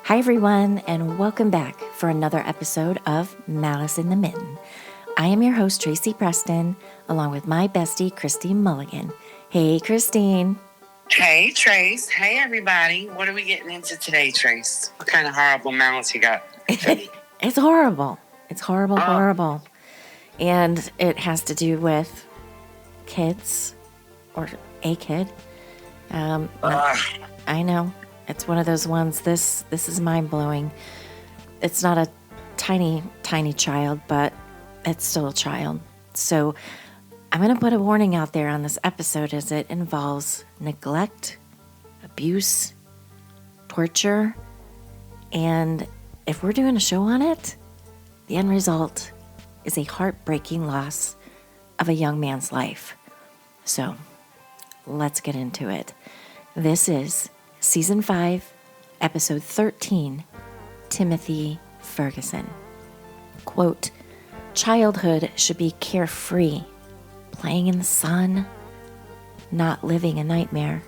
Hi, everyone, and welcome back for another episode of Malice in the Mitten. I am your host, Tracy Preston, along with my bestie, Christine Mulligan. Hey, Christine. Hey, Trace. Hey, everybody. What are we getting into today, Trace? What kind of horrible malice you got? It's horrible. It's horrible. And it has to do with kids, or a kid. I know. It's one of those ones, this is mind-blowing. It's not a tiny child, but it's still a child. So I'm going to put a warning out there on this episode as it involves neglect, abuse, torture, and if we're doing a show on it, the end result is a heartbreaking loss of a young man's life. So let's get into it. This is Season 5, Episode 13, Timothy Ferguson. Quote, childhood should be carefree, playing in the sun, not living a nightmare,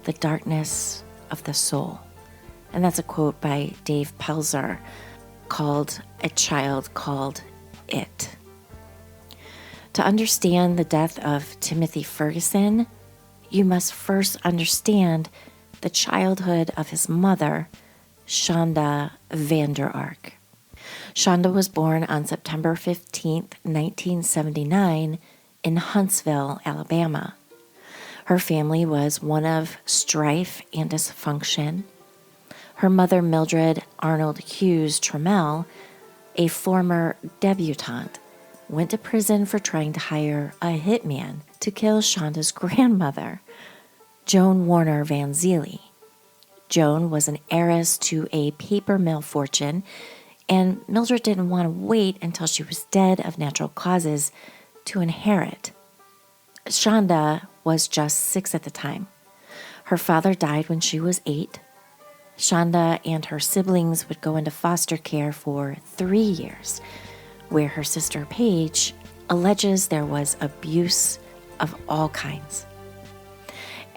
the darkness of the soul. And that's a quote by Dave Pelzer called A Child Called It. To understand the death of Timothy Ferguson, you must first understand the childhood of his mother, Shonda Vander Ark. Shonda was born on September 15th, 1979, in Huntsville, Alabama. Her family was one of strife and dysfunction. Her mother, Mildred Arnold Hughes Trammell, a former debutante, went to prison for trying to hire a hitman to kill Shonda's grandmother, Joan Warner Van Zeele. Joan was an heiress to a paper mill fortune, and Mildred didn't want to wait until she was dead of natural causes to inherit. Shonda was just 6 at the time. Her father died when she was 8. Shonda and her siblings would go into foster care for 3 years, where her sister Paige alleges there was abuse of all kinds.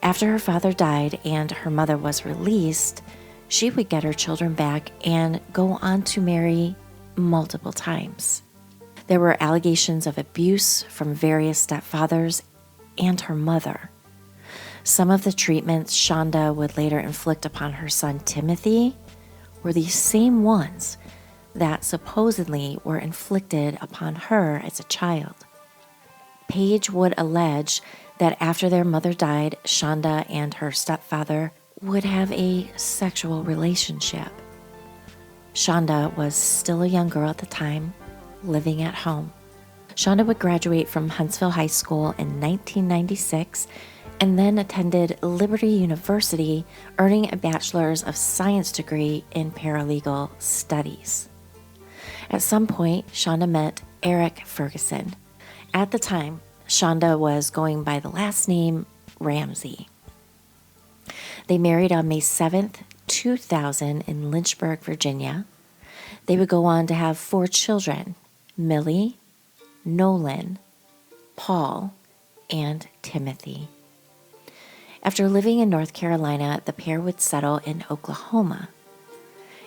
After her father died and her mother was released, she would get her children back and go on to marry multiple times. There were allegations of abuse from various stepfathers and her mother. Some of the treatments Shonda would later inflict upon her son Timothy were the same ones that supposedly were inflicted upon her as a child. Paige would allege that after their mother died, Shonda and her stepfather would have a sexual relationship. Shonda was still a young girl at the time, living at home. Shonda would graduate from Huntsville High School in 1996 and then attended Liberty University, earning a Bachelor's of Science degree in paralegal studies. At some point, Shonda met Eric Ferguson. At the time, Shonda was going by the last name Ramsey. They married on May 7th, 2000 in Lynchburg, Virginia. They would go on to have 4 children, Millie, Nolan, Paul, and Timothy. After living in North Carolina, the pair would settle in Oklahoma.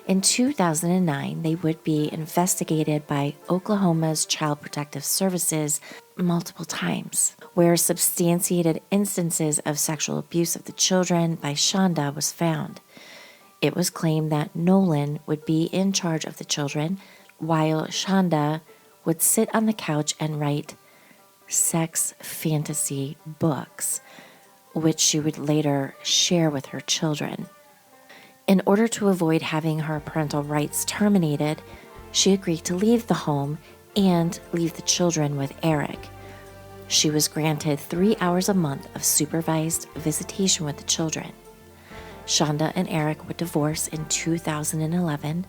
In 2009, they would be investigated by Oklahoma's Child Protective Services multiple times, where substantiated instances of sexual abuse of the children by Shonda was found. It was claimed that Nolan would be in charge of the children, while Shonda would sit on the couch and write sex fantasy books, which she would later share with her children. In order to avoid having her parental rights terminated, she agreed to leave the home and leave the children with Eric. She was granted 3 hours a month of supervised visitation with the children. Shonda and Eric would divorce in 2011,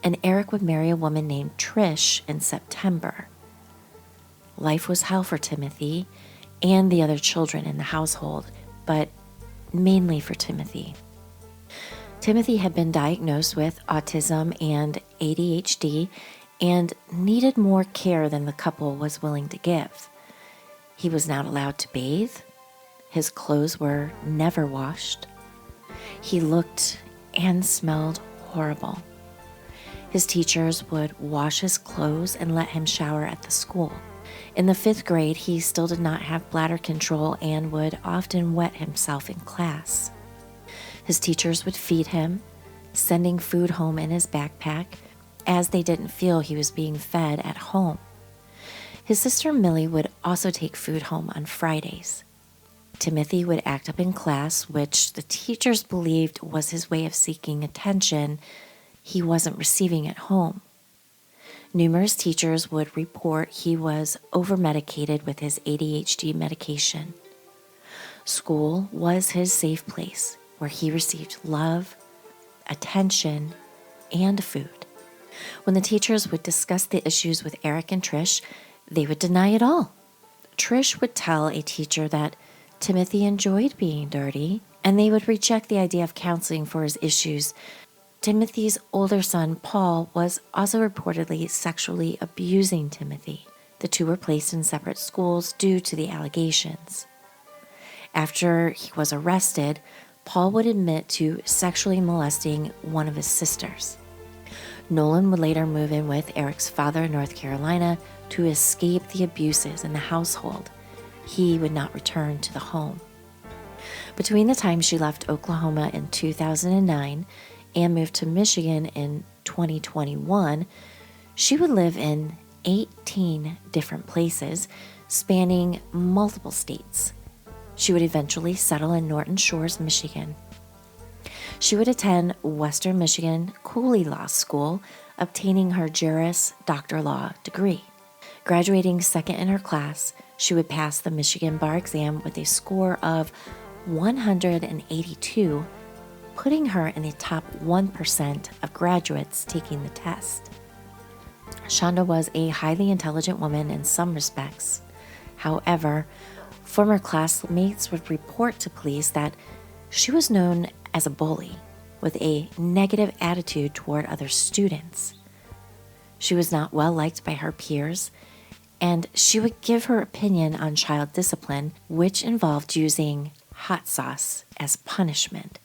and Eric would marry a woman named Trish in September. Life was hell for Timothy and the other children in the household, but mainly for Timothy. Timothy had been diagnosed with autism and ADHD and needed more care than the couple was willing to give. He was not allowed to bathe. His clothes were never washed. He looked and smelled horrible. His teachers would wash his clothes and let him shower at the school. In the 5th grade, he still did not have bladder control and would often wet himself in class. His teachers would feed him, sending food home in his backpack, as they didn't feel he was being fed at home. His sister Millie would also take food home on Fridays. Timothy would act up in class, which the teachers believed was his way of seeking attention he wasn't receiving at home. Numerous teachers would report he was over-medicated with his ADHD medication. School was his safe place where he received love, attention, and food. When the teachers would discuss the issues with Eric and Trish, they would deny it all. Trish would tell a teacher that Timothy enjoyed being dirty, and they would reject the idea of counseling for his issues. Timothy's older son, Paul, was also reportedly sexually abusing Timothy. The two were placed in separate schools due to the allegations. After he was arrested, Paul would admit to sexually molesting one of his sisters. Nolan would later move in with Eric's father in North Carolina to escape the abuses in the household. He would not return to the home. Between the time she left Oklahoma in 2009 and moved to Michigan in 2021, she would live in 18 different places, spanning multiple states. She would eventually settle in Norton Shores, Michigan. She would attend Western Michigan Cooley Law School, obtaining her Juris Doctor Law degree. Graduating second in her class, she would pass the Michigan bar exam with a score of 182, putting her in the top 1% of graduates taking the test. Shonda was a highly intelligent woman in some respects. However, former classmates would report to police that she was known as a bully with a negative attitude toward other students. She was not well liked by her peers, and she would give her opinion on child discipline, which involved using hot sauce as punishment.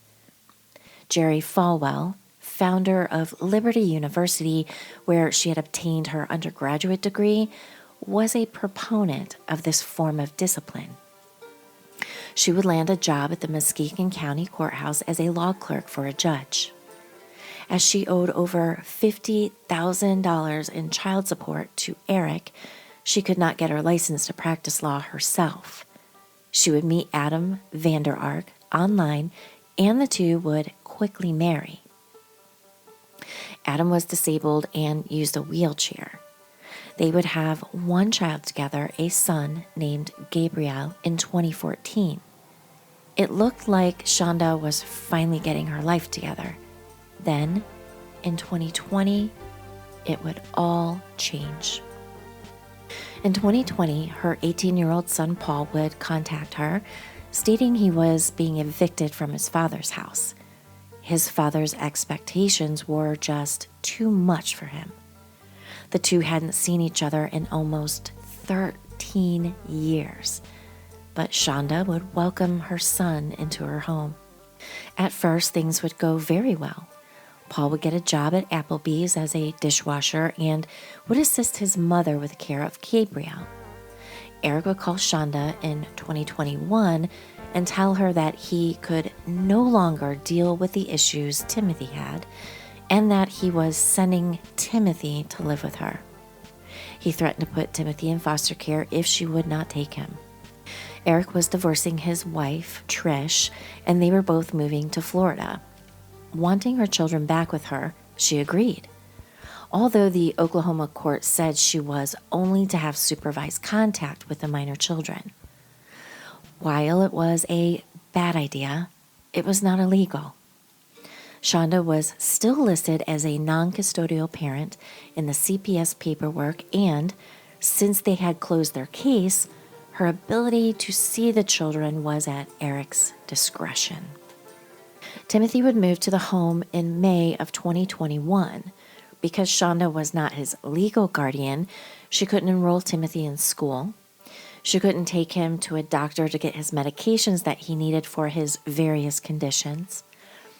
Jerry Falwell, founder of Liberty University, where she had obtained her undergraduate degree, was a proponent of this form of discipline. She would land a job at the Muskegon County Courthouse as a law clerk for a judge. As she owed over $50,000 in child support to Eric, she could not get her license to practice law herself. She would meet Adam Vander Ark online, and the two would quickly marry. Adam was disabled and used a wheelchair. They would have one child together, a son named Gabriel, in 2014. It looked like Shonda was finally getting her life together. Then, in 2020, it would all change. In 2020, her 18-year-old son Paul would contact her, stating he was being evicted from his father's house. His father's expectations were just too much for him. The two hadn't seen each other in almost 13 years, but Shonda would welcome her son into her home. At first, things would go very well. Paul would get a job at Applebee's as a dishwasher and would assist his mother with the care of Gabriel. Eric would call Shonda in 2021 and tell her that he could no longer deal with the issues Timothy had and that he was sending Timothy to live with her. He threatened to put Timothy in foster care if she would not take him. Eric was divorcing his wife, Trish, and they were both moving to Florida. Wanting her children back with her, she agreed. Although the Oklahoma court said she was only to have supervised contact with the minor children. While it was a bad idea, it was not illegal. Shonda was still listed as a non-custodial parent in the CPS paperwork, and since they had closed their case, her ability to see the children was at Eric's discretion. Timothy would move to the home in May of 2021. Because Shonda was not his legal guardian, she couldn't enroll Timothy in school. She couldn't take him to a doctor to get his medications that he needed for his various conditions.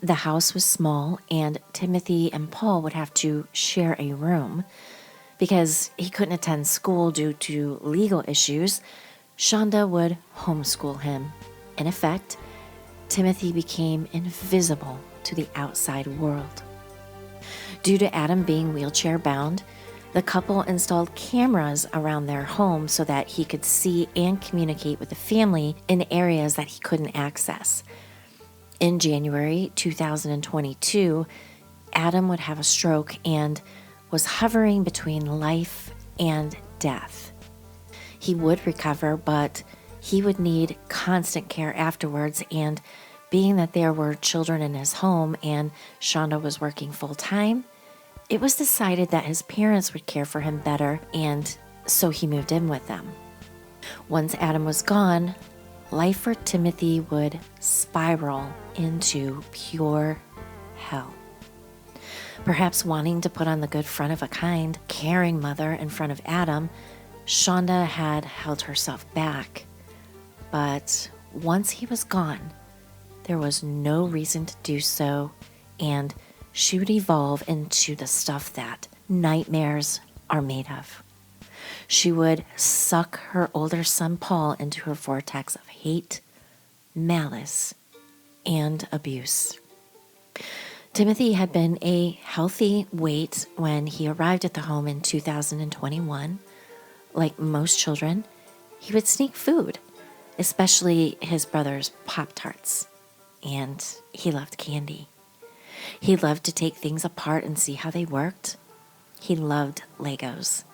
The house was small, and Timothy and Paul would have to share a room. Because he couldn't attend school due to legal issues, Shonda would homeschool him. In effect, Timothy became invisible to the outside world. Due to Adam being wheelchair bound, the couple installed cameras around their home so that he could see and communicate with the family in areas that he couldn't access. In January 2022, Adam would have a stroke and was hovering between life and death. He would recover, but he would need constant care afterwards, and being that there were children in his home and Shonda was working full-time, it was decided that his parents would care for him better, and so he moved in with them. Once Adam was gone, life for Timothy would spiral into pure hell. Perhaps wanting to put on the good front of a kind, caring mother in front of Adam, Shonda had held herself back. But once he was gone, there was no reason to do so, and she would evolve into the stuff that nightmares are made of. She would suck her older son Paul into her vortex of hate, malice, and abuse. Timothy had been a healthy weight when he arrived at the home in 2021. Like most children, he would sneak food, especially his brother's Pop-Tarts, and he loved candy. He loved to take things apart and see how they worked. He loved Legos.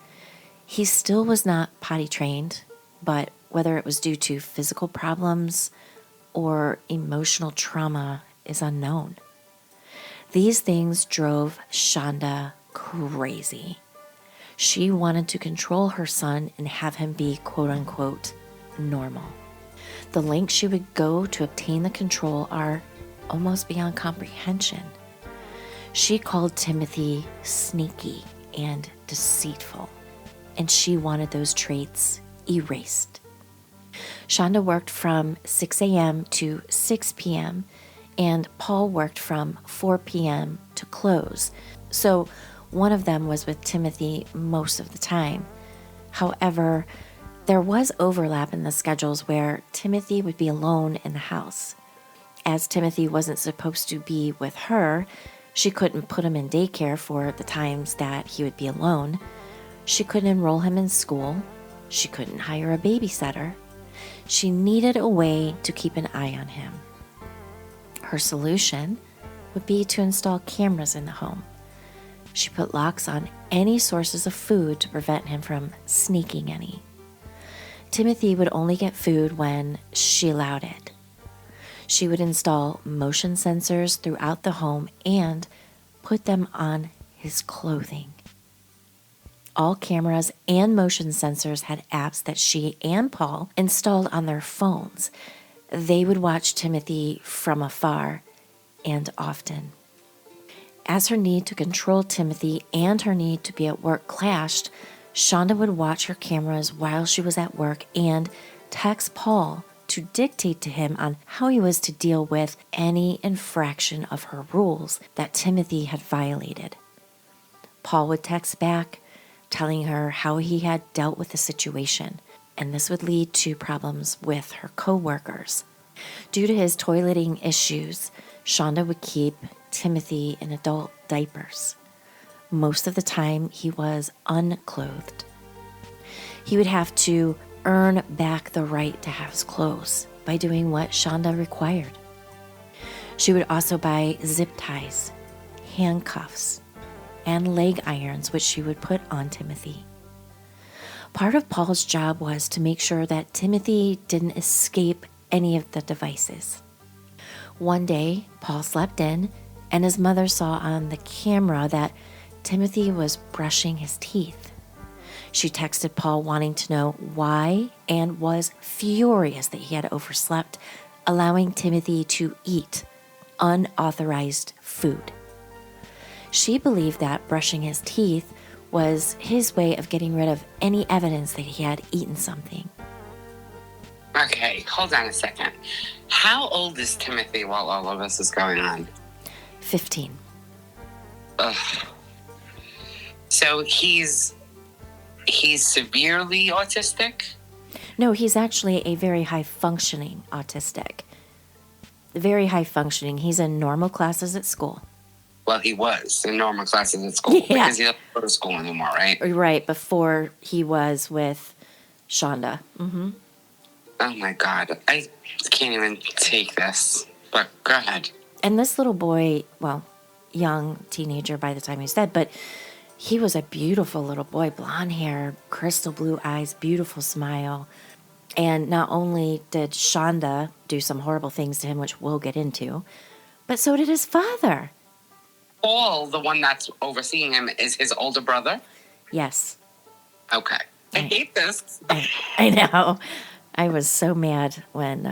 He still was not potty trained, but whether it was due to physical problems or emotional trauma is unknown. These things drove Shonda crazy. She wanted to control her son and have him be quote-unquote normal. The lengths she would go to obtain the control are almost beyond comprehension. She called Timothy sneaky and deceitful, and she wanted those traits erased. Shonda worked from 6 a.m. to 6 p.m., and Paul worked from 4 p.m. to close, so one of them was with Timothy most of the time. However, there was overlap in the schedules where Timothy would be alone in the house. As Timothy wasn't supposed to be with her, she couldn't put him in daycare for the times that he would be alone. She couldn't enroll him in school. She couldn't hire a babysitter. She needed a way to keep an eye on him. Her solution would be to install cameras in the home. She put locks on any sources of food to prevent him from sneaking any. Timothy would only get food when she allowed it. She would install motion sensors throughout the home and put them on his clothing. All cameras and motion sensors had apps that she and Paul installed on their phones. They would watch Timothy from afar and often. As her need to control Timothy and her need to be at work clashed, Shonda would watch her cameras while she was at work and text Paul to dictate to him on how he was to deal with any infraction of her rules that Timothy had violated. Paul would text back, telling her how he had dealt with the situation, and this would lead to problems with her co-workers. Due to his toileting issues, Shonda would keep Timothy in adult diapers. Most of the time, he was unclothed. He would have to earn back the right to have his clothes by doing what Shonda required. She would also buy zip ties, handcuffs, and leg irons, which she would put on Timothy. Part of Paul's job was to make sure that Timothy didn't escape any of the devices. One day, Paul slept in, and his mother saw on the camera that Timothy was brushing his teeth. She texted Paul wanting to know why and was furious that he had overslept, allowing Timothy to eat unauthorized food. She believed that brushing his teeth was his way of getting rid of any evidence that he had eaten something. Okay, hold on a second. How old is Timothy while all of this is going on? 15. Ugh. So he's severely autistic? No, he's actually a very high-functioning autistic. Very high-functioning. He's in normal classes at school. Well, he was in normal classes at school because he doesn't go to school anymore, right? Right, before he was with Shonda. Mm-hmm. Oh, my God. I can't even take this. But go ahead. And this little boy, well, young teenager by the time he was dead, but he was a beautiful little boy, blonde hair, crystal blue eyes, beautiful smile. And not only did Shonda do some horrible things to him, which we'll get into, but so did his father. Paul, the one that's overseeing him, is his older brother? Yes. Okay. I hate this. I know. I was so mad when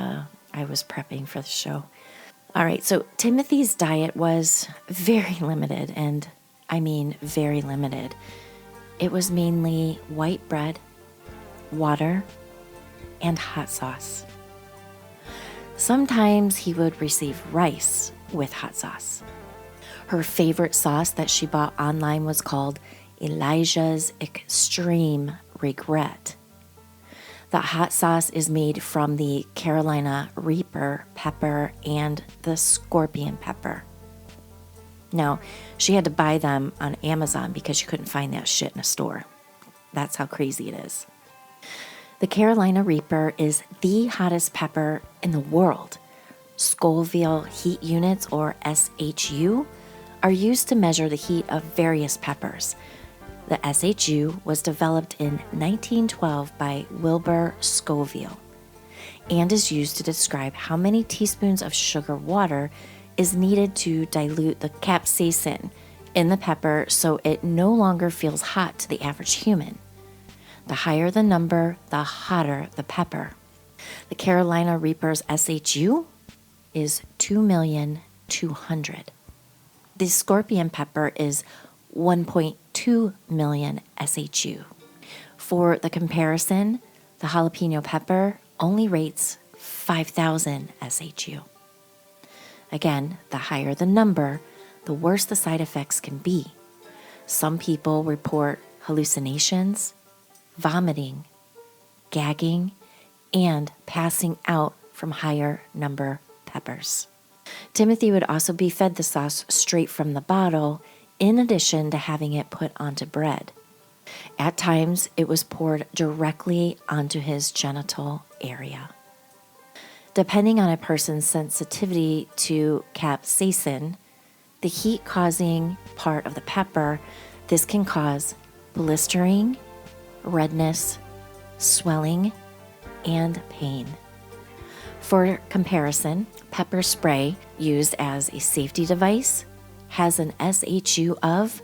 I was prepping for the show. All right, so Timothy's diet was very limited, and I mean very limited. It was mainly white bread, water, and hot sauce. Sometimes he would receive rice with hot sauce. Her favorite sauce that she bought online was called Elijah's Extreme Regret. The hot sauce is made from the Carolina Reaper pepper and the scorpion pepper. Now, she had to buy them on Amazon because she couldn't find that shit in a store. That's how crazy it is. The Carolina Reaper is the hottest pepper in the world. Scoville heat units, or SHU, are used to measure the heat of various peppers. The SHU was developed in 1912 by Wilbur Scoville and is used to describe how many teaspoons of sugar water is needed to dilute the capsaicin in the pepper so it no longer feels hot to the average human. The higher the number, the hotter the pepper. The Carolina Reaper's SHU is 2,200,000. The scorpion pepper is 1.2 million SHU. For the comparison, the jalapeno pepper only rates 5,000 SHU. Again, the higher the number, the worse the side effects can be. Some people report hallucinations, vomiting, gagging, and passing out from higher number peppers. Timothy would also be fed the sauce straight from the bottle, in addition to having it put onto bread. At times, it was poured directly onto his genital area. Depending on a person's sensitivity to capsaicin, the heat-causing part of the pepper, this can cause blistering, redness, swelling, and pain. For comparison, pepper spray used as a safety device has an SHU of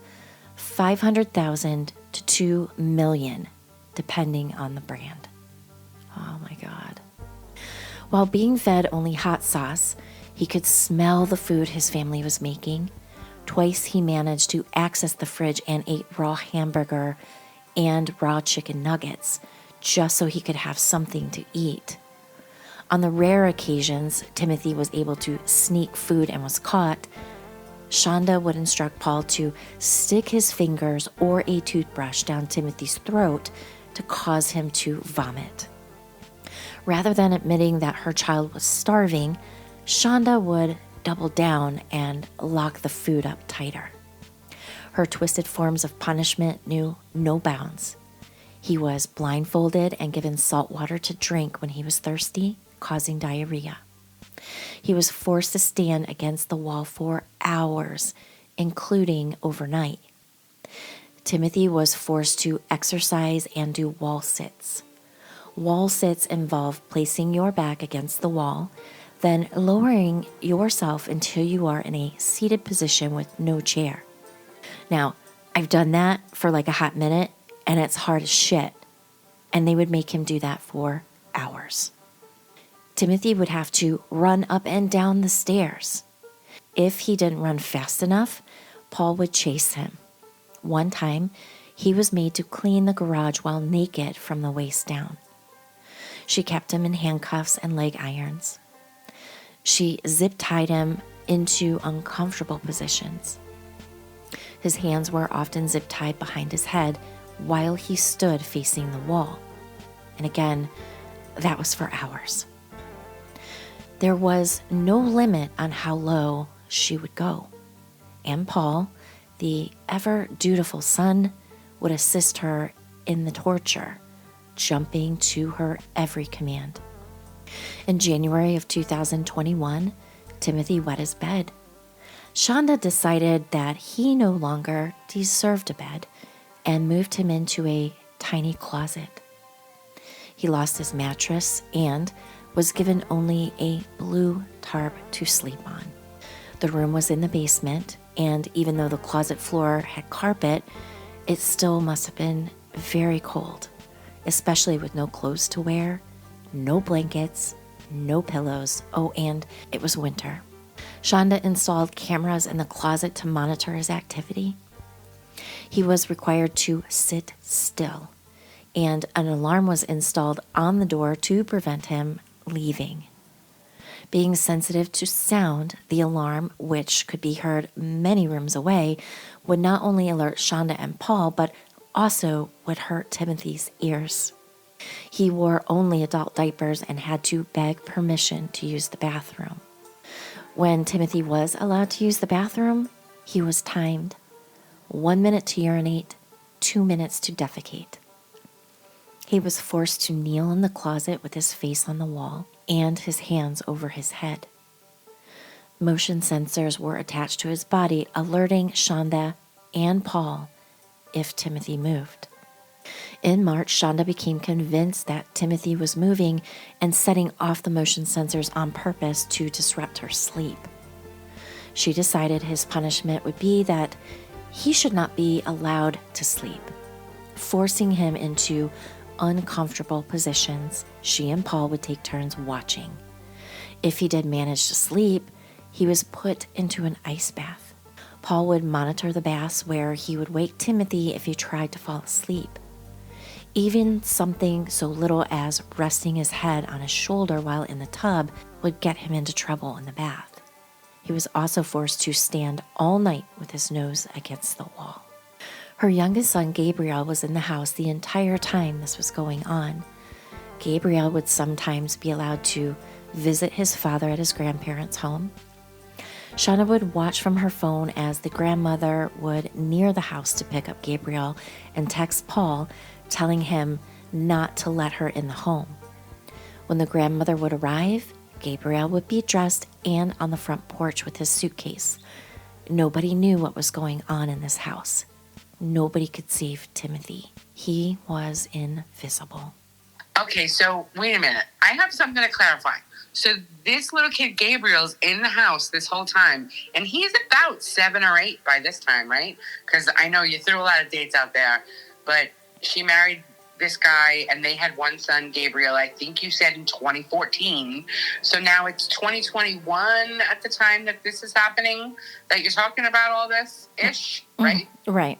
500,000 to 2 million, depending on the brand. Oh my God. While being fed only hot sauce, he could smell the food his family was making. Twice he managed to access the fridge and ate raw hamburger and raw chicken nuggets just so he could have something to eat. On the rare occasions Timothy was able to sneak food and was caught, Shonda would instruct Paul to stick his fingers or a toothbrush down Timothy's throat to cause him to vomit. Rather than admitting that her child was starving, Shonda would double down and lock the food up tighter. Her twisted forms of punishment knew no bounds. He was blindfolded and given salt water to drink when he was thirsty, causing diarrhea. He was forced to stand against the wall for hours, including overnight. Timothy was forced to exercise and do wall sits. Wall sits involve placing your back against the wall, then lowering yourself until you are in a seated position with no chair. Now, I've done that for like a hot minute, and it's hard as shit. And they would make him do that for hours. Timothy would have to run up and down the stairs. If he didn't run fast enough, Paul would chase him. One time, he was made to clean the garage while naked from the waist down. She kept him in handcuffs and leg irons. She zip-tied him into uncomfortable positions. His hands were often zip-tied behind his head while he stood facing the wall. And again, that was for hours. There was no limit on how low she would go. And Paul, the ever dutiful son, would assist her in the torture, jumping to her every command. In January of 2021, Timothy wet his bed. Shonda decided that he no longer deserved a bed and moved him into a tiny closet. He lost his mattress and was given only a blue tarp to sleep on. The room was in the basement, and even though the closet floor had carpet, it still must have been very cold, especially with no clothes to wear, no blankets, no pillows. Oh, and it was winter. Shonda installed cameras in the closet to monitor his activity. He was required to sit still, and an alarm was installed on the door to prevent him leaving. Being sensitive to sound, the alarm, which could be heard many rooms away, would not only alert Shonda and Paul, but also would hurt Timothy's ears. He wore only adult diapers and had to beg permission to use the bathroom. When Timothy was allowed to use the bathroom, he was timed. 1 minute to urinate, 2 minutes to defecate. He was forced to kneel in the closet with his face on the wall and his hands over his head. Motion sensors were attached to his body, alerting Shonda and Paul if Timothy moved. In March, Shonda became convinced that Timothy was moving and setting off the motion sensors on purpose to disrupt her sleep. She decided his punishment would be that he should not be allowed to sleep, forcing him into uncomfortable positions. She and Paul would take turns watching. If he did manage to sleep, he was put into an ice bath. Paul would monitor the baths where he would wake Timothy if he tried to fall asleep. Even something so little as resting his head on his shoulder while in the tub would get him into trouble in the bath. He was also forced to stand all night with his nose against the wall. Her youngest son, Gabriel, was in the house the entire time this was going on. Gabriel would sometimes be allowed to visit his father at his grandparents' home. Shonda would watch from her phone as the grandmother would near the house to pick up Gabriel and text Paul, telling him not to let her in the home. When the grandmother would arrive, Gabriel would be dressed and on the front porch with his suitcase. Nobody knew what was going on in this house. Nobody could save Timothy. He was invisible. Okay, so wait a minute. I have something to clarify. So this little kid Gabriel's in the house this whole time, and he's about 7 or 8 by this time, right? Because I know you threw a lot of dates out there, but she married this guy, and they had one son, Gabriel, I think you said in 2014. So now it's 2021 at the time that this is happening, that you're talking about all this-ish, right? Right.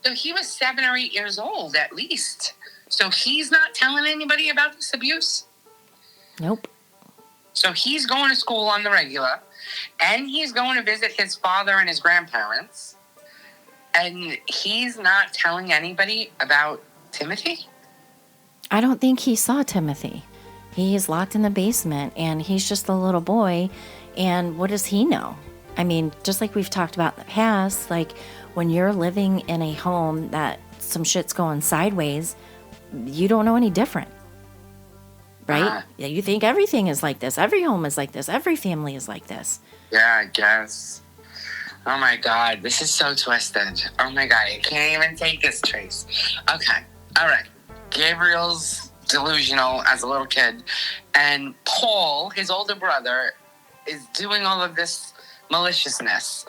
So he was 7 or 8 years old, at least. So he's not telling anybody about this abuse? Nope. So he's going to school on the regular, and he's going to visit his father and his grandparents, and he's not telling anybody about Timothy? I don't think he saw Timothy. He is locked in the basement, and he's just a little boy, and what does he know? I mean, just like we've talked about in the past, like when you're living in a home that some shit's going sideways, you don't know any different. Right? Yeah, you think everything is like this. Every home is like this. Every family is like this. Yeah, I guess. Oh my God, this is so twisted. Oh my God, I can't even take this, Trace. Okay, all right. Gabriel's delusional as a little kid, and Paul, his older brother, is doing all of this maliciousness.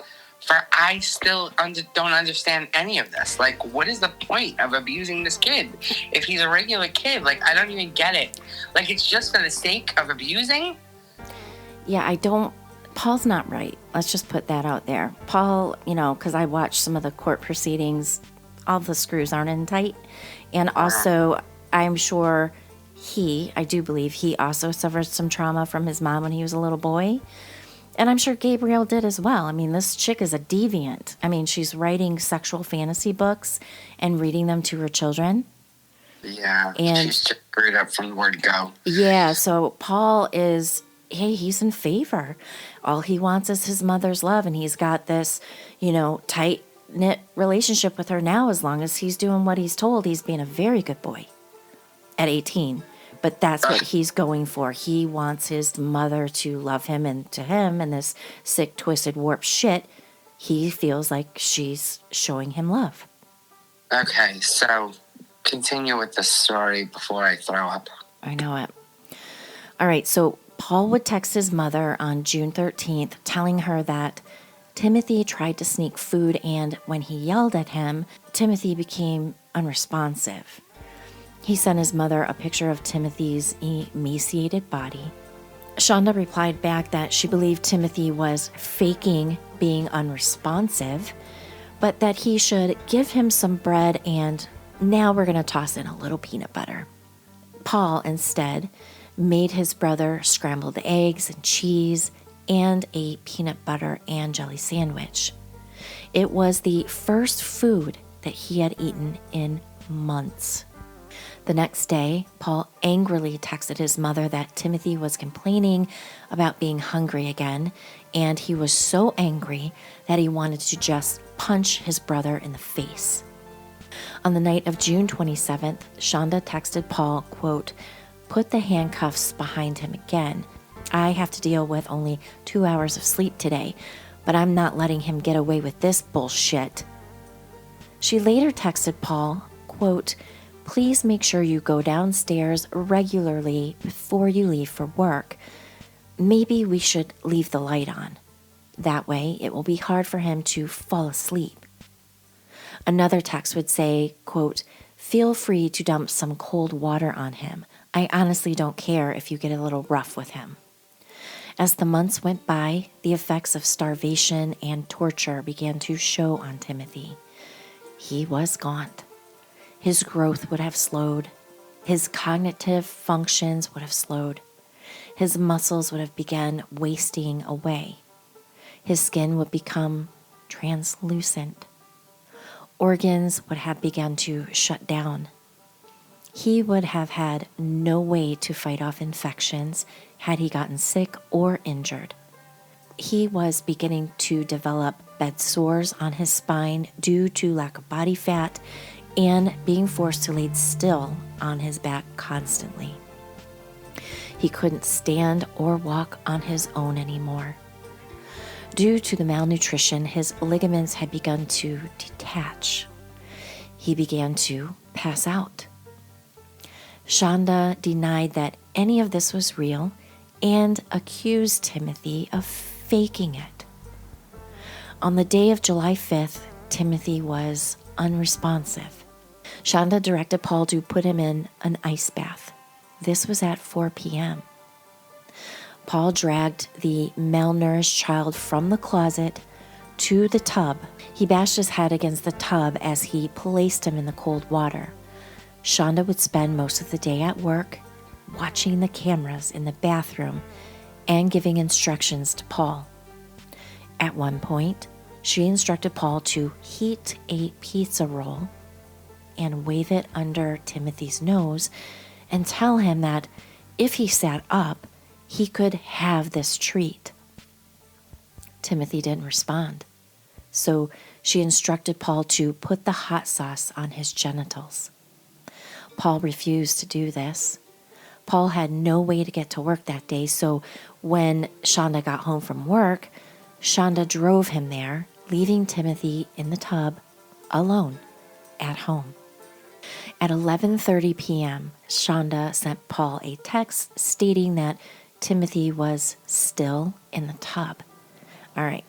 I still don't understand any of this. Like, what is the point of abusing this kid? If he's a regular kid, like, I don't even get it. Like, it's just for the sake of abusing? Yeah, Paul's not right. Let's just put that out there. Paul, because I watched some of the court proceedings, all the screws aren't in tight. And also, I'm sure I do believe he also suffered some trauma from his mom when he was a little boy. And I'm sure Gabrielle did as well. I mean, this chick is a deviant. I mean, she's writing sexual fantasy books and reading them to her children. Yeah, And she's just screwed up from the word go. Yeah, so Paul is, hey, he's in favor. All he wants is his mother's love, and he's got this, tight-knit relationship with her now. As long as he's doing what he's told, he's being a very good boy at 18. But that's what he's going for. He wants his mother to love him, and to him, and this sick, twisted, warped shit, he feels like she's showing him love. Okay, so continue with the story before I throw up. I know it. All right, so Paul would text his mother on June 13th, telling her that Timothy tried to sneak food, and when he yelled at him, Timothy became unresponsive. He sent his mother a picture of Timothy's emaciated body. Shonda replied back that she believed Timothy was faking being unresponsive, but that he should give him some bread, and now we're going to toss in a little peanut butter. Paul instead made his brother scrambled eggs and cheese and a peanut butter and jelly sandwich. It was the first food that he had eaten in months. The next day, Paul angrily texted his mother that Timothy was complaining about being hungry again, and he was so angry that he wanted to just punch his brother in the face. On the night of June 27th, Shonda texted Paul, quote, "Put the handcuffs behind him again. I have to deal with only 2 hours of sleep today, but I'm not letting him get away with this bullshit." She later texted Paul, quote, "Please make sure you go downstairs regularly before you leave for work. Maybe we should leave the light on. That way it will be hard for him to fall asleep." Another text would say, quote, "Feel free to dump some cold water on him. I honestly don't care if you get a little rough with him." As the months went by, the effects of starvation and torture began to show on Timothy. He was gaunt. His growth would have slowed. His cognitive functions would have slowed. His muscles would have begun wasting away. His skin would become translucent. Organs would have begun to shut down. He would have had no way to fight off infections had he gotten sick or injured. He was beginning to develop bed sores on his spine due to lack of body fat and being forced to lay still on his back constantly. He couldn't stand or walk on his own anymore. Due to the malnutrition, his ligaments had begun to detach. He began to pass out. Shonda denied that any of this was real and accused Timothy of faking it. On the day of July 5th, Timothy was unresponsive. Shonda directed Paul to put him in an ice bath. This was at 4 p.m. Paul dragged the malnourished child from the closet to the tub. He bashed his head against the tub as he placed him in the cold water. Shonda would spend most of the day at work, watching the cameras in the bathroom and giving instructions to Paul. At one point, she instructed Paul to heat a pizza roll and wave it under Timothy's nose and tell him that if he sat up, he could have this treat. Timothy didn't respond, so she instructed Paul to put the hot sauce on his genitals. Paul refused to do this. Paul had no way to get to work that day, so when Shonda got home from work, Shonda drove him there, leaving Timothy in the tub alone at home. At 11:30 p.m., Shonda sent Paul a text stating that Timothy was still in the tub. All right,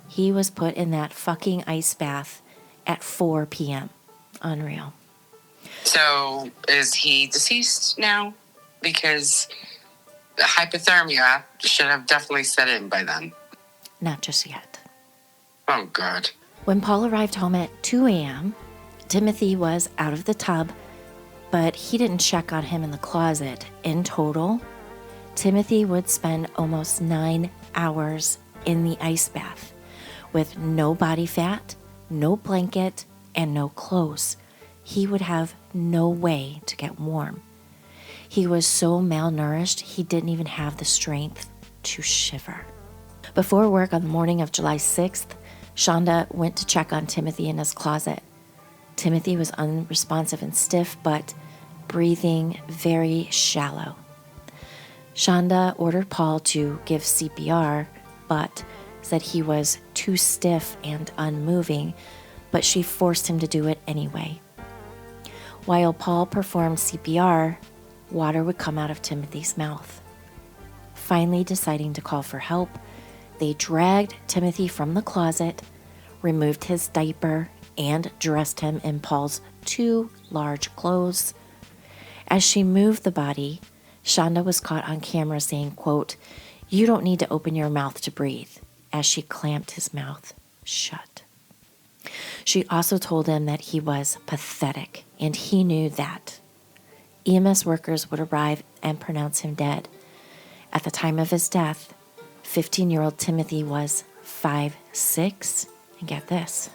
he was put in that fucking ice bath at 4 p.m. Unreal. So, is he deceased now? Because the hypothermia should have definitely set in by then. Not just yet. Oh, God. When Paul arrived home at 2 a.m., Timothy was out of the tub, but he didn't check on him in the closet. In total, Timothy would spend almost 9 hours in the ice bath with no body fat, no blanket, and no clothes. He would have no way to get warm. He was so malnourished, he didn't even have the strength to shiver. Before work on the morning of July 6th, Shonda went to check on Timothy in his closet. Timothy was unresponsive and stiff, but breathing very shallow. Shonda ordered Paul to give CPR, but said he was too stiff and unmoving, but she forced him to do it anyway. While Paul performed CPR, water would come out of Timothy's mouth. Finally deciding to call for help, they dragged Timothy from the closet, removed his diaper, and dressed him in Paul's 2 large clothes. As she moved the body, Shonda was caught on camera saying, quote, "You don't need to open your mouth to breathe," as she clamped his mouth shut. She also told him that he was pathetic, and he knew that. EMS workers would arrive and pronounce him dead. At the time of his death, 15-year-old Timothy was 5'6", and get this,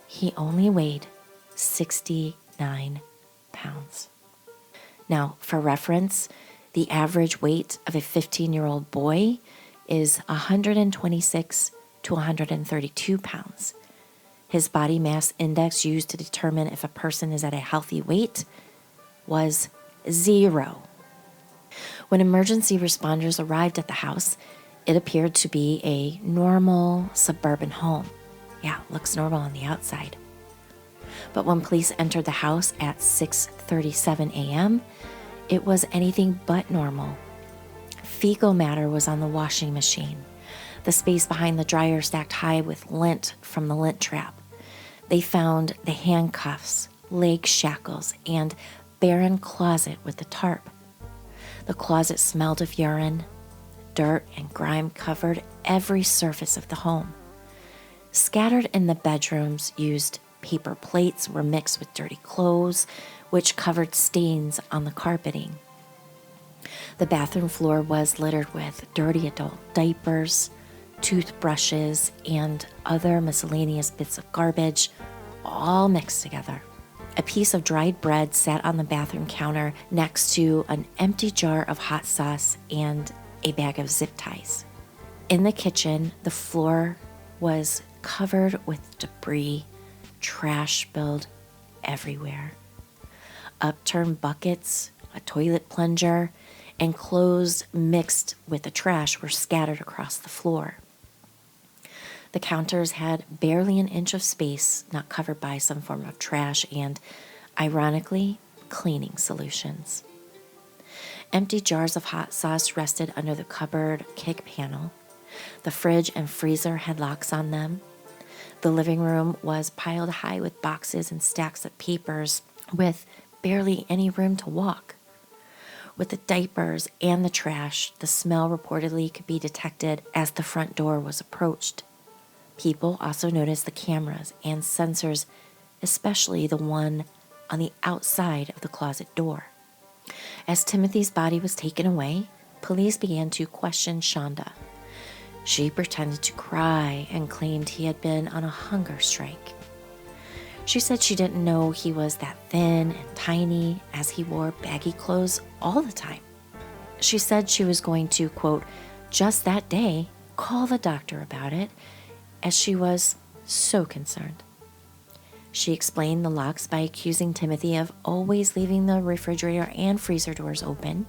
he only weighed 69 pounds. Now, for reference, the average weight of a 15-year-old boy is 126 to 132 pounds. His body mass index used to determine if a person is at a healthy weight was 0. When emergency responders arrived at the house, it appeared to be a normal suburban home. Yeah, looks normal on the outside. But when police entered the house at 6:37 a.m., it was anything but normal. Fecal matter was on the washing machine. The space behind the dryer stacked high with lint from the lint trap. They found the handcuffs, leg shackles, and barren closet with the tarp. The closet smelled of urine. Dirt and grime covered every surface of the home. Scattered in the bedrooms, used paper plates were mixed with dirty clothes, which covered stains on the carpeting. The bathroom floor was littered with dirty adult diapers, toothbrushes, and other miscellaneous bits of garbage, all mixed together. A piece of dried bread sat on the bathroom counter next to an empty jar of hot sauce and a bag of zip ties. In the kitchen, the floor was covered with debris, trash spilled everywhere. Upturned buckets, a toilet plunger, and clothes mixed with the trash were scattered across the floor. The counters had barely an inch of space not covered by some form of trash and, ironically, cleaning solutions. Empty jars of hot sauce rested under the cupboard kick panel. The fridge and freezer had locks on them. The living room was piled high with boxes and stacks of papers with barely any room to walk. With the diapers and the trash, the smell reportedly could be detected as the front door was approached. People also noticed the cameras and sensors, especially the one on the outside of the closet door. As Timothy's body was taken away, police began to question Shonda. She pretended to cry and claimed he had been on a hunger strike. She said she didn't know he was that thin and tiny, as he wore baggy clothes all the time. She said she was going to, quote, just that day, call the doctor about it, as she was so concerned. She explained the locks by accusing Timothy of always leaving the refrigerator and freezer doors open.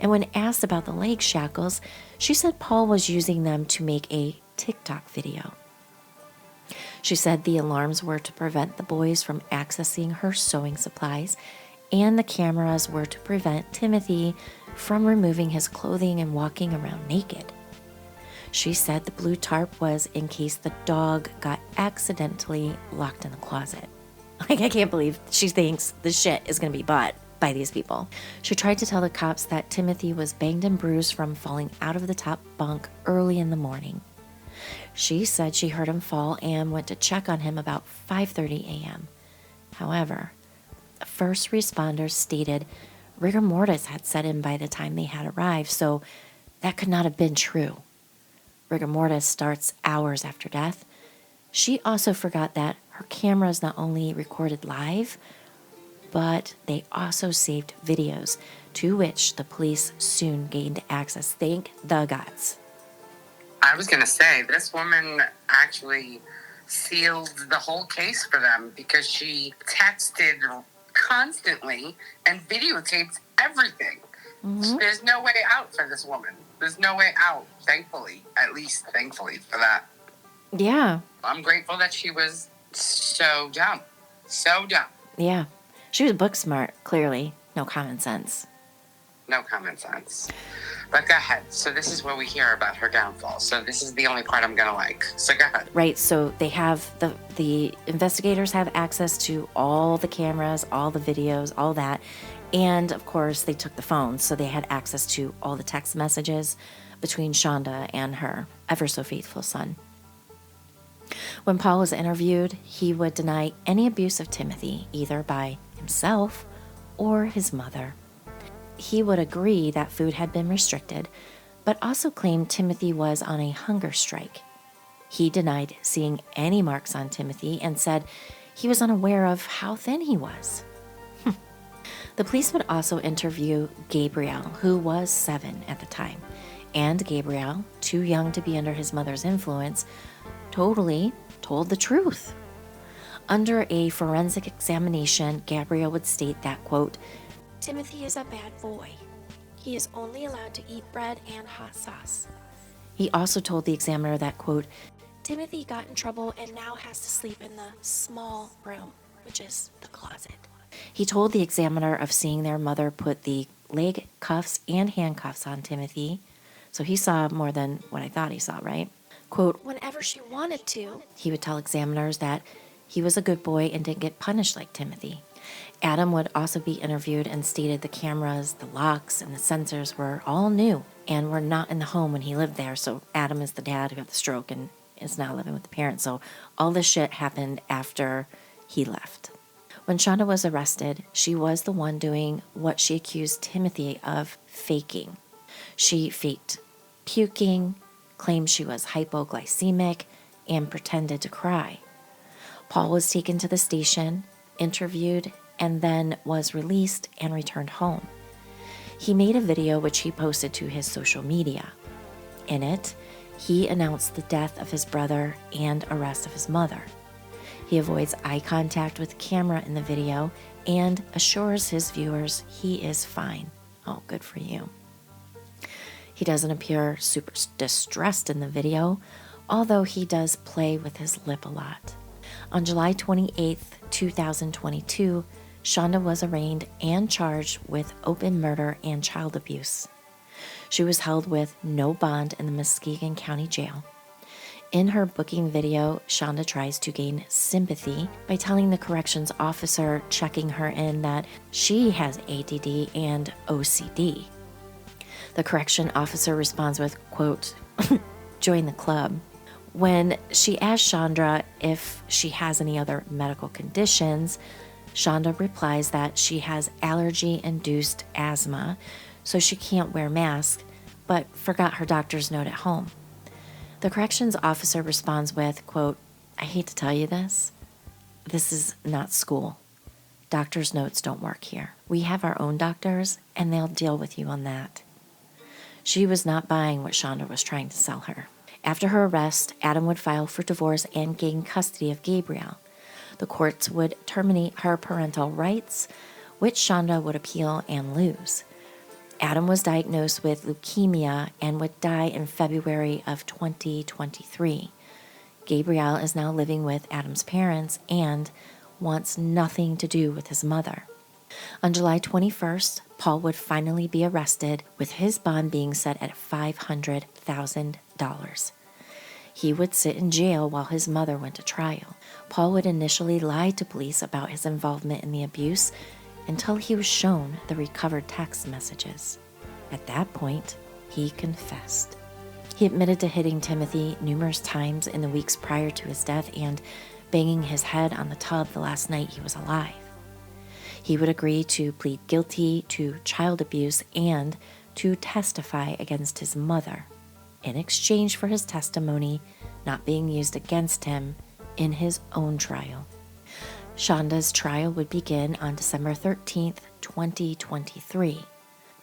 And when asked about the leg shackles, she said Paul was using them to make a TikTok video. She said the alarms were to prevent the boys from accessing her sewing supplies, and the cameras were to prevent Timothy from removing his clothing and walking around naked. She said the blue tarp was in case the dog got accidentally locked in the closet. Like, I can't believe she thinks the shit is going to be bought by these people. She tried to tell the cops that Timothy was banged and bruised from falling out of the top bunk early in the morning. She said she heard him fall and went to check on him about 5:30 a.m. However, first responders stated rigor mortis had set in by the time they had arrived, so that could not have been true. rigor mortis starts hours after death, she also forgot that her cameras not only recorded live, but they also saved videos to which the police soon gained access. Thank the gods. I was going to say, this woman actually sealed the whole case for them because she texted constantly and videotaped everything. There's no way out for this woman. There's no way out, thankfully. At least thankfully for that. Yeah. I'm grateful that she was so dumb. So dumb. Yeah. She was book smart, clearly. No common sense. No common sense. But go ahead. So this is where we hear about her downfall. So this is the only part I'm going to like. So go ahead. Right. So they have the investigators have access to all the cameras, all the videos, all that. And of course, they took the phones. So they had access to all the text messages between Shonda and her ever so faithful son. When Paul was interviewed, he would deny any abuse of Timothy, either by himself or his mother. He would agree that food had been restricted, but also claimed Timothy was on a hunger strike. He denied seeing any marks on Timothy and said he was unaware of how thin he was. The police would also interview Gabriel, who was 7 at the time, and Gabriel, too young to be under his mother's influence, totally told the truth. Under a forensic examination, Gabriel would state that, quote, Timothy is a bad boy. He is only allowed to eat bread and hot sauce. He also told the examiner that, quote, Timothy got in trouble and now has to sleep in the small room, which is the closet. He told the examiner of seeing their mother put the leg cuffs and handcuffs on Timothy. So he saw more than what I thought he saw, right? Quote, whenever she wanted to. He would tell examiners that he was a good boy and didn't get punished like Timothy. Adam would also be interviewed and stated the cameras, the locks, and the sensors were all new and were not in the home when he lived there. So Adam is the dad who had the stroke and is now living with the parents. So all this shit happened after he left. When Shonda was arrested, she was the one doing what she accused Timothy of faking. She faked puking, claimed she was hypoglycemic, and pretended to cry. Paul was taken to the station, interviewed, and then was released and returned home. He made a video which he posted to his social media. In it, he announced the death of his brother and arrest of his mother. He avoids eye contact with the camera in the video and assures his viewers he is fine. Oh, good for you. He doesn't appear super distressed in the video, although he does play with his lip a lot. On July 28, 2022, Shonda was arraigned and charged with open murder and child abuse. She was held with no bond in the Muskegon County Jail. In her booking video, Shonda tries to gain sympathy by telling the corrections officer checking her in that she has ADD and OCD. The correction officer responds with, quote, join the club. When she asks Shonda if she has any other medical conditions, Shonda replies that she has allergy-induced asthma, so she can't wear masks, but forgot her doctor's note at home. The corrections officer responds with, quote, I hate to tell you this. This is not school. Doctor's notes don't work here. We have our own doctors, and they'll deal with you on that. She was not buying what Shonda was trying to sell her. After her arrest, Adam would file for divorce and gain custody of Gabriel. The courts would terminate her parental rights, which Shonda would appeal and lose. Adam was diagnosed with leukemia and would die in February of 2023. Gabriel is now living with Adam's parents and wants nothing to do with his mother. On July 21st, Paul would finally be arrested, with his bond being set at $500,000. He would sit in jail while his mother went to trial. Paul would initially lie to police about his involvement in the abuse until he was shown the recovered text messages. At that point, he confessed. He admitted to hitting Timothy numerous times in the weeks prior to his death and banging his head on the tub the last night he was alive. He would agree to plead guilty to child abuse and to testify against his mother in exchange for his testimony not being used against him in his own trial. Shonda's trial would begin on December 13th, 2023.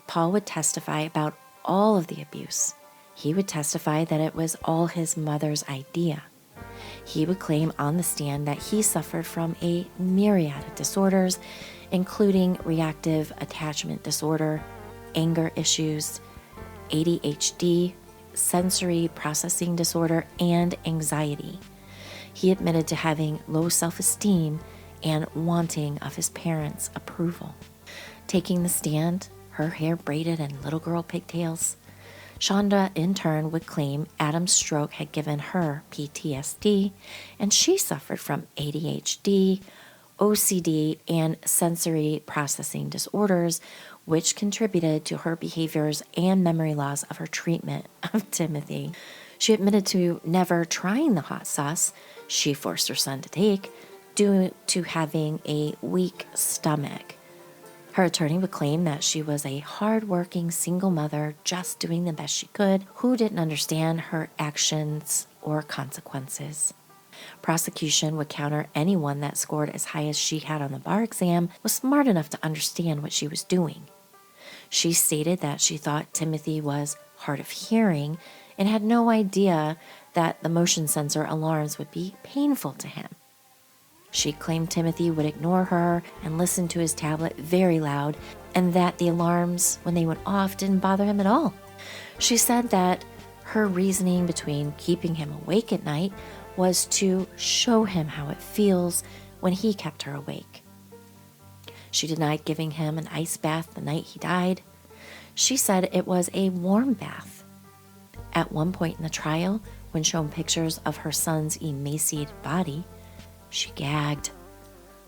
Paul would testify about all of the abuse. He would testify that it was all his mother's idea. He would claim on the stand that he suffered from a myriad of disorders, including reactive attachment disorder, anger issues, ADHD, sensory processing disorder, and anxiety. He admitted to having low self-esteem and wanting of his parents' approval. Taking the stand, her hair braided in little girl pigtails, Shonda in turn would claim Adam's stroke had given her PTSD, and she suffered from ADHD, OCD, and sensory processing disorders, which contributed to her behaviors and memory loss of her treatment of Timothy. She admitted to never trying the hot sauce she forced her son to take due to having a weak stomach. Her attorney would claim that she was a hard-working single mother just doing the best she could, who didn't understand her actions or consequences. Prosecution would counter anyone that scored as high as she had on the bar exam was smart enough to understand what she was doing. She stated that she thought Timothy was hard of hearing and had no idea that the motion sensor alarms would be painful to him. She claimed Timothy would ignore her and listen to his tablet very loud, and that the alarms, when they went off, didn't bother him at all. She said that her reasoning between keeping him awake at night was to show him how it feels when he kept her awake. She denied giving him an ice bath the night he died. She said it was a warm bath. At one point in the trial, when shown pictures of her son's emaciated body, she gagged,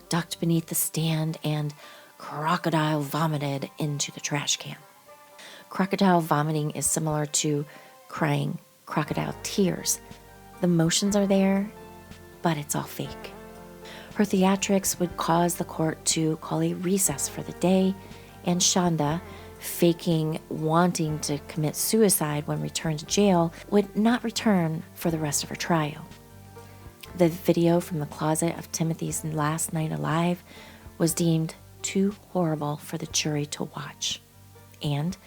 ducked beneath the stand, and crocodile vomited into the trash can. Crocodile vomiting is similar to crying crocodile tears. The motions are there, but it's all fake. Her theatrics would cause the court to call a recess for the day, and Shonda, faking wanting to commit suicide when returned to jail, would not return for the rest of her trial. The video from the closet of Timothy's last night alive was deemed too horrible for the jury to watch, and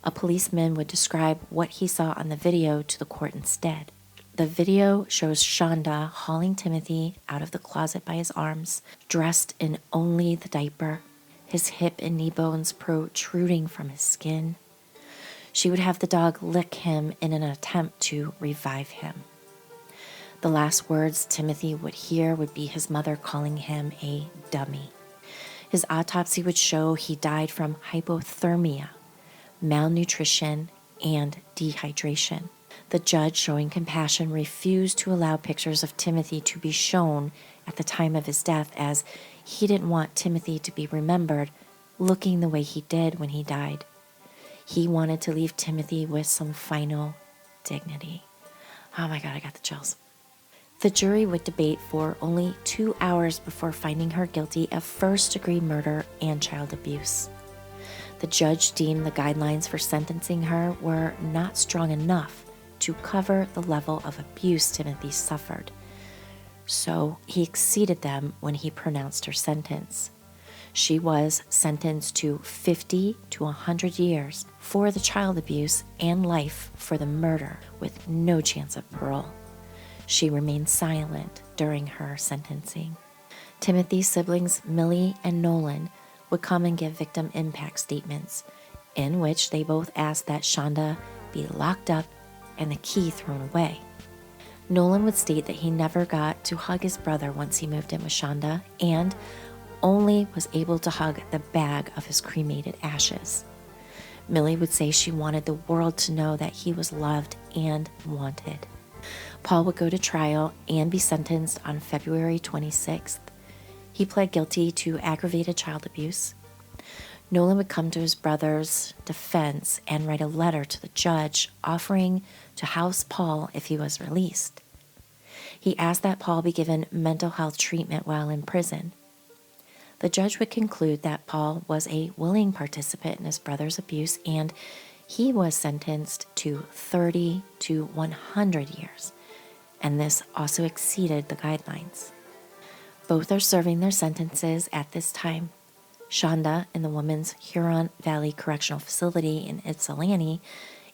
a policeman would describe what he saw on the video to the court instead. The video shows Shonda hauling Timothy out of the closet by his arms, dressed in only the diaper, his hip and knee bones protruding from his skin. She would have the dog lick him in an attempt to revive him. The last words Timothy would hear would be his mother calling him a dummy. His autopsy would show he died from hypothermia, malnutrition, and dehydration. The judge, showing compassion, refused to allow pictures of Timothy to be shown at the time of his death, as he didn't want Timothy to be remembered looking the way he did when he died. He wanted to leave Timothy with some final dignity. Oh my God, I got the chills. The jury would debate for only 2 hours before finding her guilty of first-degree murder and child abuse. The judge deemed the guidelines for sentencing her were not strong enough to cover the level of abuse Timothy suffered, so he exceeded them when he pronounced her sentence. She was sentenced to 50 to 100 years for the child abuse and life for the murder, with no chance of parole. She remained silent during her sentencing. Timothy's siblings, Millie and Nolan, would come and give victim impact statements, in which they both asked that Shonda be locked up and the key thrown away. Nolan would state that he never got to hug his brother once he moved in with Shonda, and only was able to hug the bag of his cremated ashes. Millie would say she wanted the world to know that he was loved and wanted. Paul would go to trial and be sentenced on February 26th. He pled guilty to aggravated child abuse. Nolan would come to his brother's defense and write a letter to the judge offering to house Paul if he was released. He asked that Paul be given mental health treatment while in prison. The judge would conclude that Paul was a willing participant in his brother's abuse, and He was sentenced to 30 to 100 years, and this also exceeded the guidelines. Both are serving their sentences at this time. Shonda in the Women's Huron Valley Correctional Facility in Ypsilanti,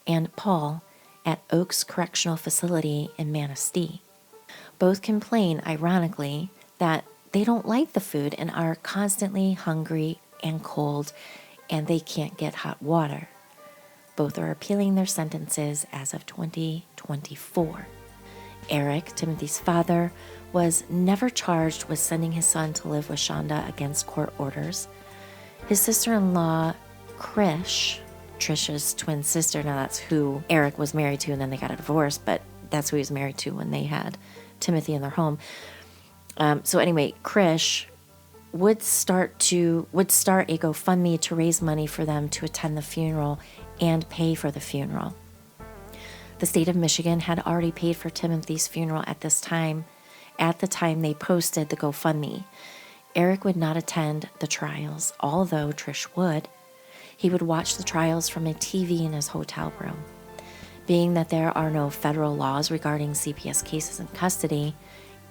and Paul at Oaks Correctional Facility in Manistee. Both complain, ironically, that they don't like the food and are constantly hungry and cold, and they can't get hot water. Both are appealing their sentences as of 2024. Eric, Timothy's father, was never charged with sending his son to live with Shonda against court orders. His sister-in-law, Trisha's twin sister, now that's who Eric was married to and then they got a divorce, but that's who he was married to when they had Timothy in their home. So anyway, Krish would start a GoFundMe to raise money for them to attend the funeral and pay for the funeral. The state of Michigan had already paid for Timothy's funeral at this time. At the time they posted the GoFundMe. Eric would not attend the trials, although Trish would. He would watch the trials from a TV in his hotel room. Being that there are no federal laws regarding CPS cases in custody,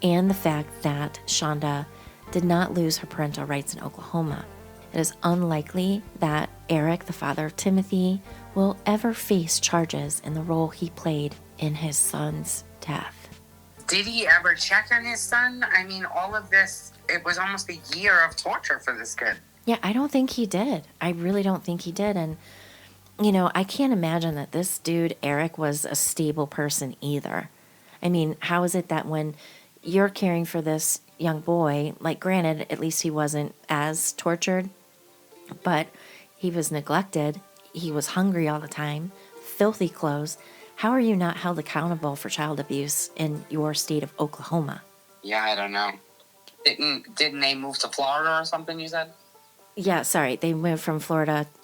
and the fact that Shonda did not lose her parental rights in Oklahoma, it is unlikely that Eric, the father of Timothy, will ever face charges in the role he played in his son's death. Did he ever check on his son? I mean, all of this, it was almost a year of torture for this kid. Yeah, I don't think he did. I really don't think he did. And, I can't imagine that this dude, Eric, was a stable person either. I mean, how is it that when you're caring for this young boy, like granted, at least he wasn't as tortured, but he was neglected, he was hungry all the time, filthy clothes. How are you not held accountable for child abuse in your state of Oklahoma? Yeah, I don't know. Didn't they move to Florida or something, you said? Yeah, sorry. They moved from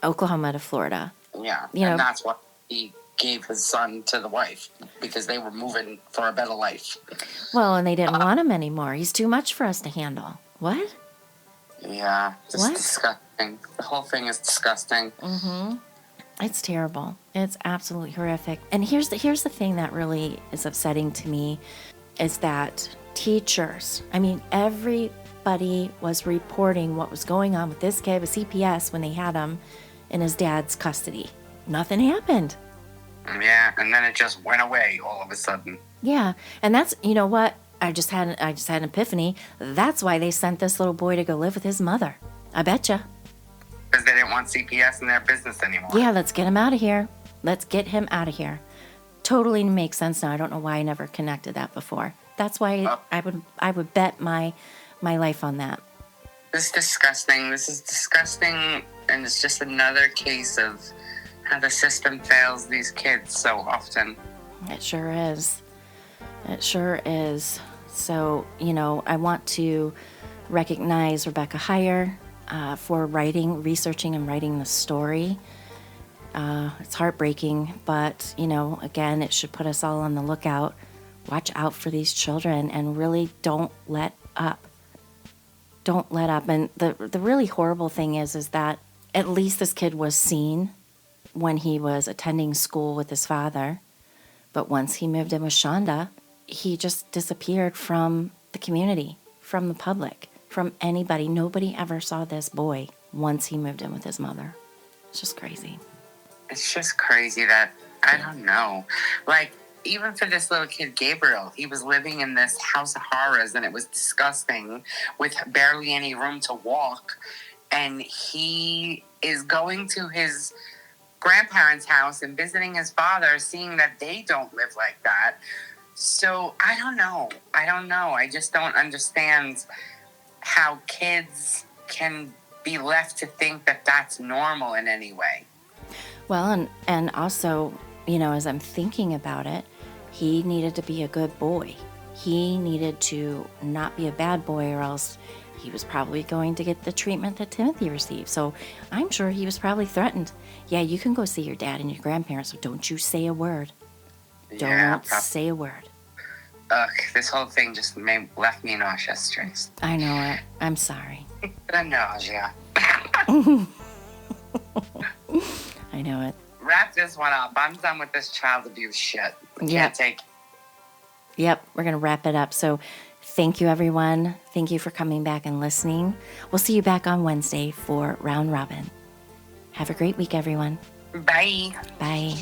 Oklahoma to Florida. Yeah, and that's what he gave his son to the wife, because they were moving for a better life. Well, and they didn't want him anymore. He's too much for us to handle. What? Yeah, it's What? disgusting. The whole thing is disgusting. Mm-hmm. It's terrible. It's absolutely horrific. And here's the thing that really is upsetting to me is that teachers, everybody was reporting what was going on with this kid with CPS when they had him in his dad's custody. Nothing happened. Yeah, and then it just went away all of a sudden. Yeah, and that's, you know what? I just had an epiphany. That's why they sent this little boy to go live with his mother. I betcha. Because they didn't want CPS in their business anymore. Yeah, let's get him out of here. Let's get him out of here. Totally makes sense now. I don't know why I never connected that before. That's why I would bet my life on that. This is disgusting, and it's just another case of how the system fails these kids so often. It sure is. It sure is. So, I want to recognize Rebecca Hiers for researching and writing the story. It's heartbreaking, but, again, it should put us all on the lookout. Watch out for these children and really don't let up. Don't let up. And the really horrible thing is that at least this kid was seen when he was attending school with his father. But once he moved in with Shonda, he just disappeared from the community, from the public, from anybody. Nobody ever saw this boy once he moved in with his mother. It's just crazy. It's just crazy that, I don't know. Like, even for this little kid, Gabriel, he was living in this house of horrors, and it was disgusting with barely any room to walk. And he is going to his grandparents' house and visiting his father, seeing that they don't live like that. So I don't know. I just don't understand how kids can be left to think that that's normal in any way. Well, and also, as I'm thinking about it, he needed to be a good boy. He needed to not be a bad boy, or else he was probably going to get the treatment that Timothy received. So I'm sure he was probably threatened. Yeah, you can go see your dad and your grandparents, but don't you say a word. Don't say a word. Ugh, this whole thing just left me nauseous, Trace. I know it. I'm sorry. The nausea. I know it. wrap this one up. I'm done with this child abuse shit. Can't take. Yep, we're going to wrap it up. So thank you, everyone. Thank you for coming back and listening. We'll see you back on Wednesday for Round Robin. Have a great week, everyone. Bye. Bye.